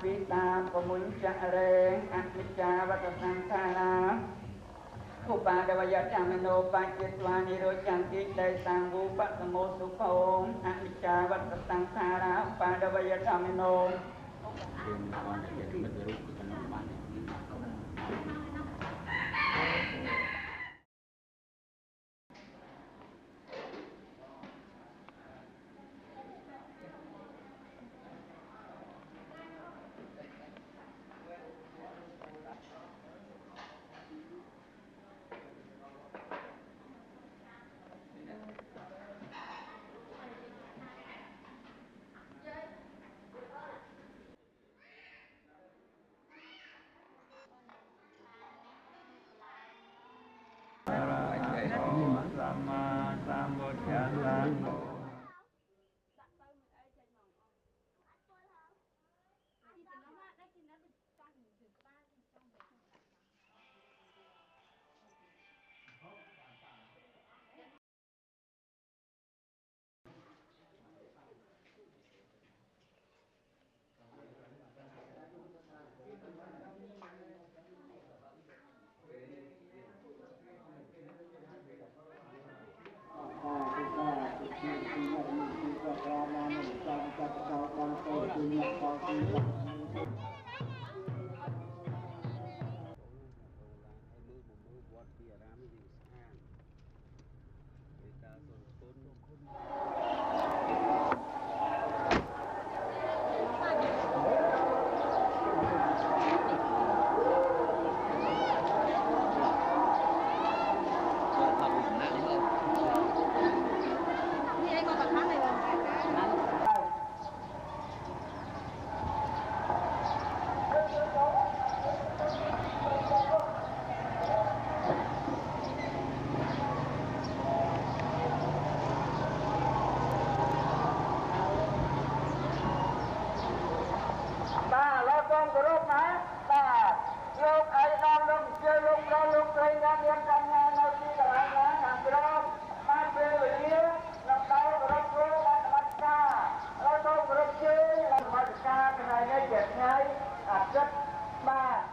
ปิตาปมุญจเรงอนิจจาวัฏสังขาราอุปาเดวยจามโนปัจจิตวานิโรจังกิเตสังวูปัสโมสุโภอนิจจาวัฏสังขาราอุปาเดวยจามโนสัมมาสัมพุทธัสสะcon của lúc má ta lúc ấy nam lúc chưa lúc đó lúc đây nam yên căn nhà nào chỉ là anh nhà hàng đó mà về ở đây làm đâu của lúc đó là mặt ca lúc đó của lúc chơi là mặt ca cái này ngay chết ngay rất ba